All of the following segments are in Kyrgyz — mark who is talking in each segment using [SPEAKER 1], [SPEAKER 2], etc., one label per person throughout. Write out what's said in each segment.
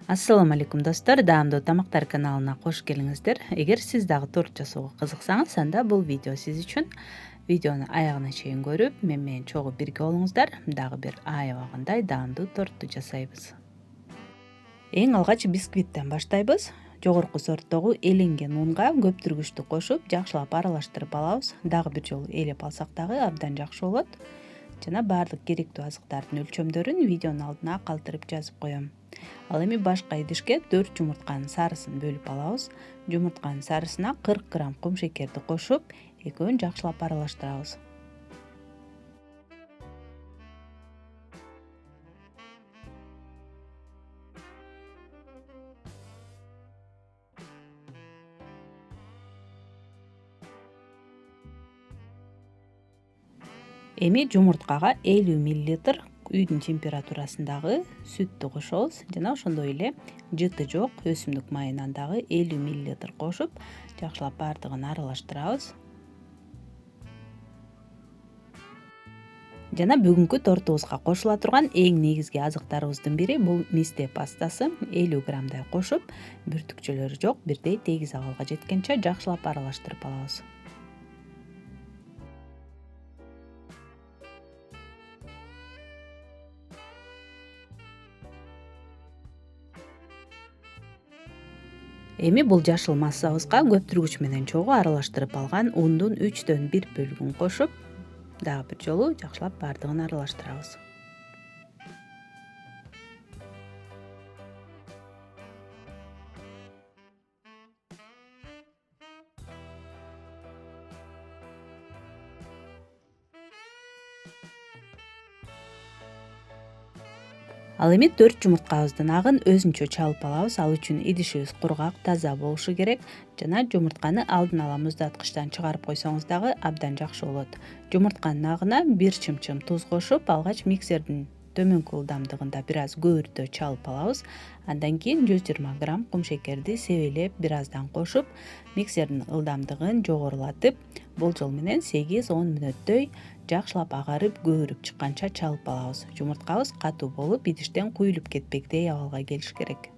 [SPEAKER 1] Ассаламу алейкум достор, даамдуу тамактар каналына кош келиңиздер. Эгер сиз дагы торт жасоого кызыксаңыз, анда бул видео сиз үчүн. Видеону аягына чейин көрүп, мен менен чогуу бирге болуңуздар. Дагы бир аябагандай даамдуу тортту жасайбыз. Эң алгач бисквиттен баштайбыз. Жогорку сорттогу эленген унга көптүргүчтү кошуп, жакшылап аралаштырып алабыз. Дагы бир жолу ээлеп алсак дагы абдан жакшы болот. Жана баардык керектүү азыктардын өлчөмдөрүн видеонун алдына калтырып жазып коем. Ал эми башка идишке 4 жумуртканын сарысын бөлүп алабыз. Жумуртканын сарысына 40 грамм кум шекерди кошуп, экөөнү жакшылап аралаштырабыз. Эми жумурткага 50 мл үйдүн температурасындагы сүттү кошобуз жана ошондой эле жыты жок өсүмдүк майынан дагы 50 мл кошуп, жакшылап баардыгын аралаштырабыз. Жана бүгүнкү тортубузга кошула турган эң негизги азыктарыбыздын бири бул мисте пастасы. 50 граммдай кошуп, бүртүкчөлөрү жок бирдей тегиз абалга жеткенче жакшылап аралаштырып алабыз. Эми бул жашыл массабызга көптүргүч менен чогуу аралаштырып алган ундун 1/3 бөлүгүн кошуп, дагы бир жолу жакшылап баардыгын аралаштырабыз. Ал эми 4 жумурткабыздын агын өзүнчө чалып алабыз. Ал үчүн идишибиз кургак, таза болушу керек жана жумуртканы алдын ала муздаткычтан чыгарып койсоңуз дагы абдан жакшы болот. Жумуртканын агына 1 чымчым туз кошуп, алгач миксердин төмөнкү ылдамдыгында бир аз көбүртө чалып алабыз. Андан кийин 120 грамм кум шекерди себелеп бир аздан кошуп, миксердин ылдамдыгын жогорулатып, болжол менен 8-10 мүнөттөй жакшылап агарып, көбүрүп чыкканча чалып алабыз. Жумурткабыз катуу болуп, идиштен куюлуп кетпектей абалга келиш керек.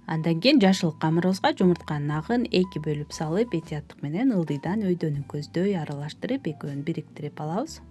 [SPEAKER 1] Андан кийин жашыл камырыбызга жумуртканын агын 2 бөлүп салып, этияттык менен ылдыйдан өйдөнү көздөй аралаштырып, экөөнү бириктирип алабыз.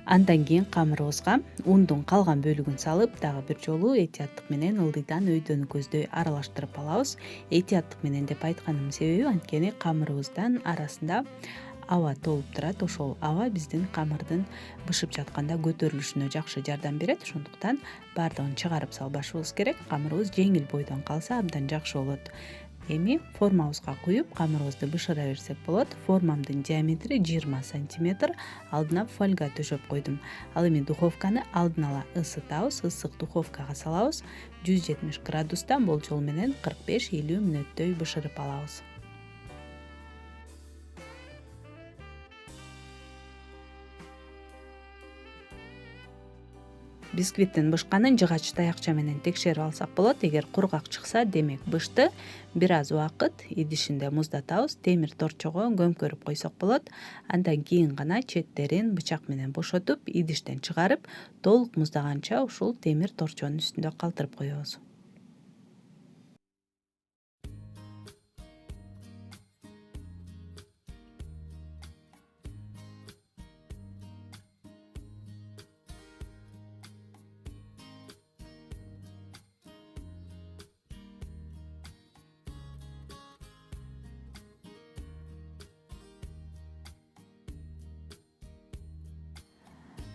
[SPEAKER 1] Андан кийин камырыбызга ундун калган бөлүгүн салып, дагы бир жолу этияттык менен ылдыйдан өйдөнү көздөй аралаштырып алабыз. Этияттык менен деп айтканымдын себеби анткени камырыбыздын арасында аба толуп турат. Ошол аба биздин камырдын бышып жатканда көтөрүлүшүнө жакшы жардам берет. Ошондуктан баардыгын чыгарып салбашыбыз керек. Камырыбыз жеңил бойдон калса абдан жакшы болот. Эми формабызга куюп, камырыбызды бышыра берсек болот. Формамдын диаметри 20 сантиметр. Алдына фольга төшөп койдум. Ал эми духовканы алдын ала ысытабыз. Ысык духовкага салабыз. 170 градуста болжол менен 45-50 мүнөттөй бышырып алабыз. Бисквиттин бышканын жыгач таякча менен текшерип алсак болот. Эгер кургак чыкса, демек бышты. Бир аз убакыт идишинде муздатабыз. Темир торчого көмкөрүп койсок болот. Андан кийин гана четтерин бычак менен бошотуп, идиштен чыгарып, толук муздаганча ушул темир торчонун үстүндө калтырып коебуз.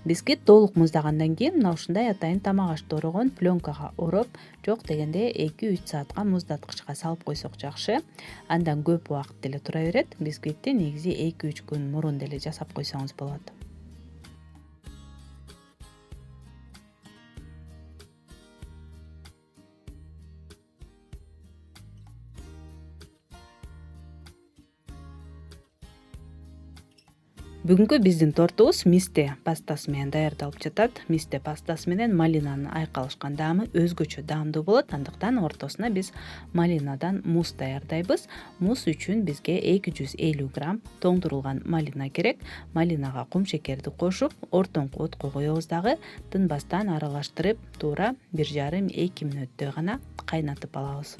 [SPEAKER 1] Бисквит толук муздагандан кийин мына ушундай атайын тамак аш тоорогон пленкага ороп, жок дегенде 2-3 саатка муздаткычка салып койсок жакшы. Андан көп убакыт деле тура берет. Бисквитти негизи 2-3 күн мурун деле жасап койсоңуз болот. Бүгүнкү биздин тортубуз мисте пастасы менен даярдалып жатат. Мисте пастасы менен малинанын айкалышкан даамы өзгөчө даамдуу болот. Андыктан ортосуна биз малинадан мусс даярдайбыз. Мусс үчүн бизге 250 грамм тоңдурулган малина керек. Малинага кумшекерди кошуп, ортоңку отко коебуз дагы. Тынбастан аралаштырып, туура 1,5–2 мүнөттөй гана кайнатып алабыз.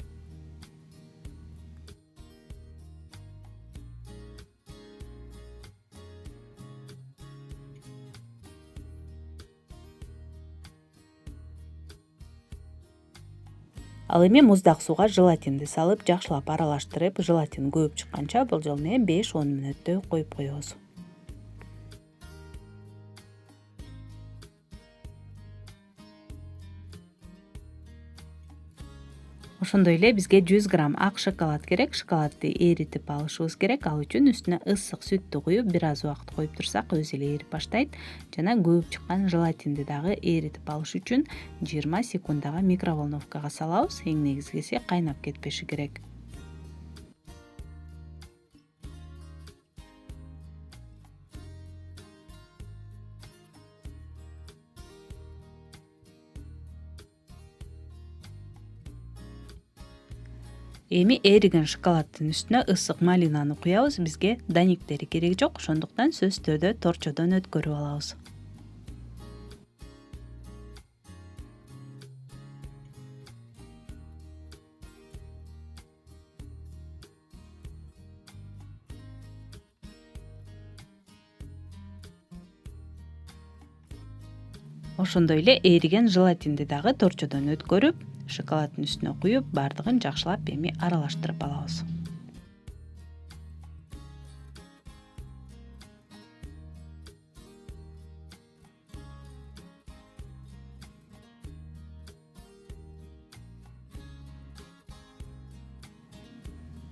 [SPEAKER 1] Ал эми муздак сууга желатинди салып, жакшылап аралаштырып, желатин көбүп чыкканча болжол менен 5–10 мүнөттөй коюп коебуз. Ошондой эле бизге 100 грамм ак шоколад керек. Шоколадды эритип алышыбыз керек. Ал үчүн үстүнө ысык сүттү куюп, бир аз убакыт коюп турсак, өзү эле эрип баштайт. Жана көбүп чыккан желатинди дагы эритип алыш үчүн 20 секундага микроволновкага салабыз. Эң негизгиси кайнап кетпеши керек. Эми эриген шоколаддын үстүнө ысык малинаны куябыз. Бизге даниктери кереги жок, ошондуктан сөзсүз түрдө торчодон өткөрүп алабыз. Ошондой эле эриген желатинди дагы торчодон өткөрүп, шоколаддын үстүнө куюп, баардыгын жакшылап эми аралаштырып алабыз.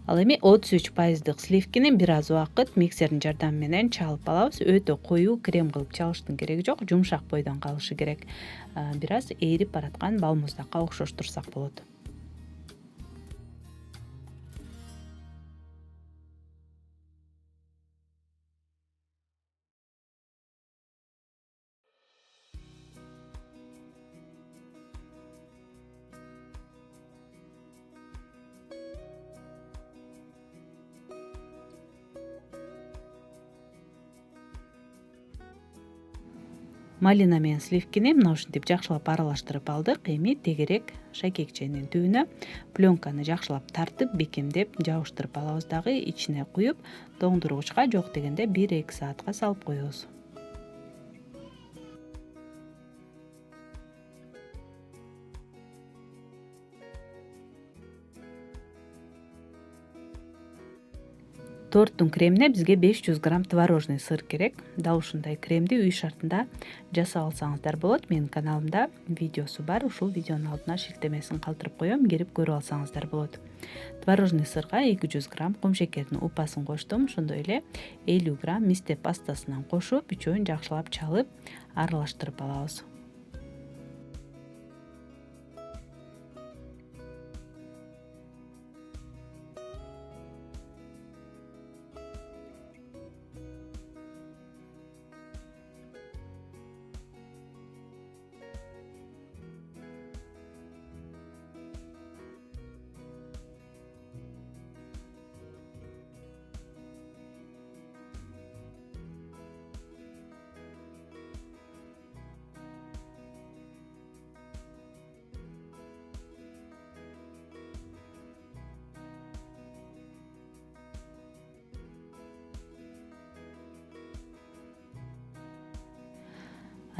[SPEAKER 1] Ал эми 33% сливкини бир аз убакыт миксердин жардамы менен чалып алабыз. Өтө коюу крем кылып чалыштын кереги жок, жумшак бойдон калышы керек. Бир аз эрип бараткан балмуздакка окшош турсак болот. Малина менен сливкини мына ушинтип жакшылап аралаштырып алдык. Эми тегерек шакекченин түбүнө пленканы жакшылап тартып, бекемдеп жабыштырып алабыз дагы. Ичине куюп, тоңдургучка жок дегенде 1–2 саатка салып коебуз. Торттун кремине бизге 500 грамм творожный сыр керек. Дал ушундай кремди үй шартында жасап алсаңыздар болот. Менин каналымда видеосу бар. Ушул видеонун алдына шилтемесин калтырып коем, кирип көрүп алсаңыздар болот. Творожный сырга 200 грамм кумшекердин упасын коштум. Ошондой эле 50 грамм мисте пастасынан кошуп, үчөөнү жакшылап чалып, аралаштырып алабыз.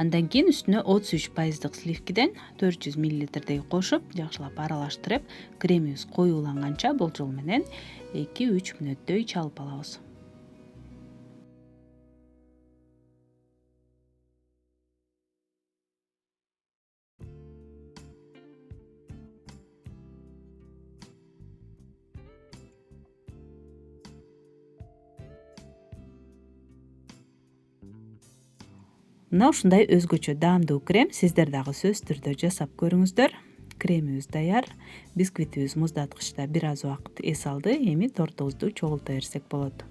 [SPEAKER 1] Андан кийин үстүнө 33% сливкиден 400 мл кошуп, жакшылап аралаштырып, кремибиз коюуланганча болжол менен 2–3 мүнөттөй чалып алабыз. Мына ушундай өзгөчө даамдуу крем сиздер дагы сөзсүз түрдө жасап көрүңүздөр. Кремибиз даяр. Бисквитибиз муздаткычта бир аз убакыт эс алды. Эми тортубузду чогулта берсек болот.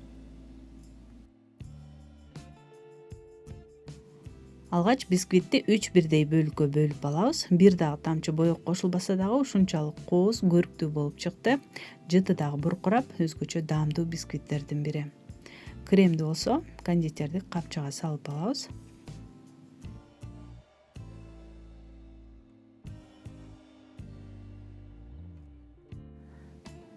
[SPEAKER 1] Алгач бисквитти 3 бирдей бөлүккө бөлүп алабыз. Бир дагы тамчы боек кошулбаса дагы ушунчалык кооз, көрктүү болуп чыкты. Жыты дагы буркурап, өзгөчө даамдуу бисквиттердин бири. Кремди болсо кондитердик капчага салып алабыз.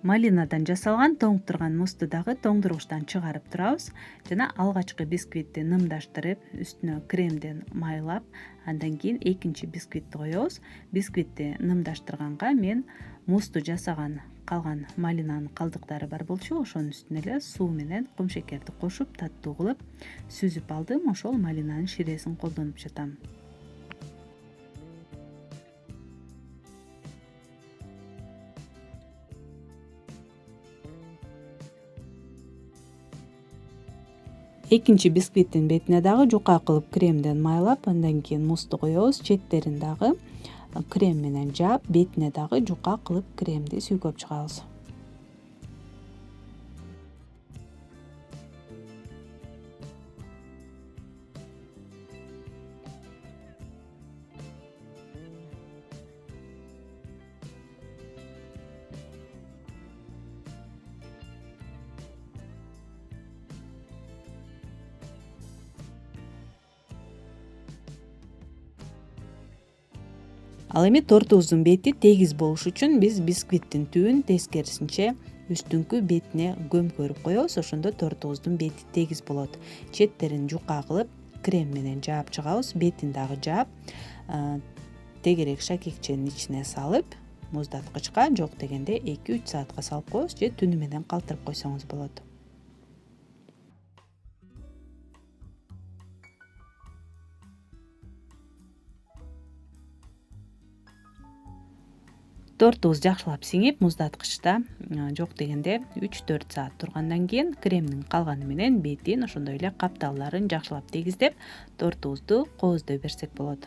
[SPEAKER 1] Малинадан жасалган тоңуп музду дагы тоңдургучтан чыгарып турабыз жана алгачкы бисквитти нымдаштырып, үстүнө кремден майлап, андан кийин экинчи бисквитти коебуз. Бисквитти нымдаштырганга мен музду жасаган калган малинанын калдыктары бар болчу, ошонун үстүнө эле суу менен кумшекерди кошуп, таттуу кылып сүзүп алдым. Ошол малинанын ширесин колдонуп жатам. Экинчи бисквиттин бетине дагы жука кылып кремден майлап, андан кийин музду коебуз. Четтерин дагы крем менен жаап, бетине дагы жука кылып кремди сүйкөп чыгабыз. Ал эми тортубуздун бети тегиз болуш үчүн биз бисквиттин түбүн тескерисинче үстүңкү бетине көмкөрүп коебуз. Ошондо тортубуздун бети тегиз болот. Четтерин жука кылып крем менен жаап чыгабыз. Бетин дагы жаап, тегерек шакекченин ичине салып, муздаткычка жок дегенде 2-3 саатка салып коебуз же түнү менен калтырып койсоңуз болот. Тортубуз жакшылап сиңип, муздаткычта жок дегенде 3-4 саат тургандан кийин кремдин калганы менен бетин, ошондой эле каптааларын жакшылап тегиздеп, тортубузду кооздой берсек болот.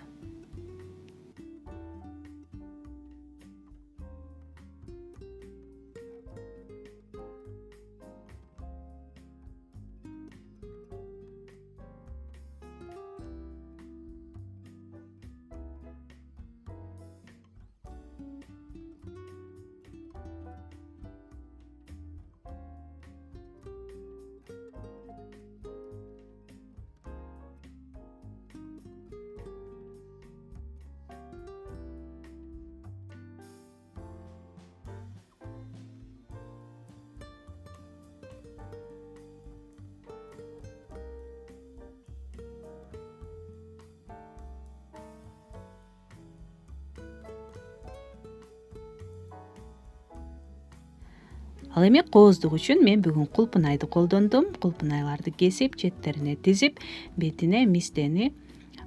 [SPEAKER 1] Ал эми кооздук үчүн мен бүгүн кулпунайды колдондум. Кулпунайларды кесип, четтерине тизип, бетине мистени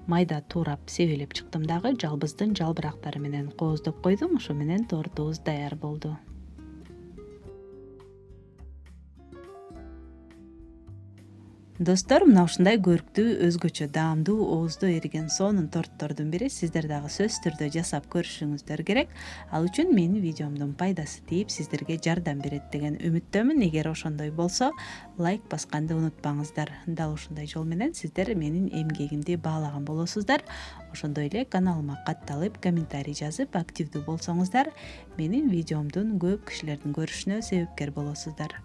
[SPEAKER 1] майда туурап себелеп чыктым дагы жалбыздын жалбырактары менен кооздоп койдум. Ошо менен тортубуз даяр болду. Достор, мына ушундай көрктүү, өзгөчө даамдуу, ооздо эриген сонун торттордун бири. Сиздер дагы сөзсүз түрдө жасап көрүшүңүздөр керек. Ал үчүн менин видеомдун пайдасы тийип, сиздерге жардам берет деген үмүттөмүн. Эгер ошондой болсо, лайк басканды унутпаңыздар. Дал ушундай жол менен сиздер менин эмгегимди баалаган болосуздар. Ошондой эле каналыма катталып, комментарий жазып, активдүү болсоңуздар, менин видеомдун көп кишилердин көрүшүнө себепкер болосуздар.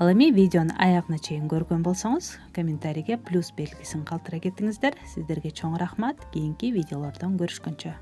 [SPEAKER 1] Ал эми видеону аягына чейин көргөн болсоңуз, комментарийге плюс белгисин калтыра кетиңиздер. Сиздерге чоң рахмат. Кийинки видеолордон көрүшкөнчө.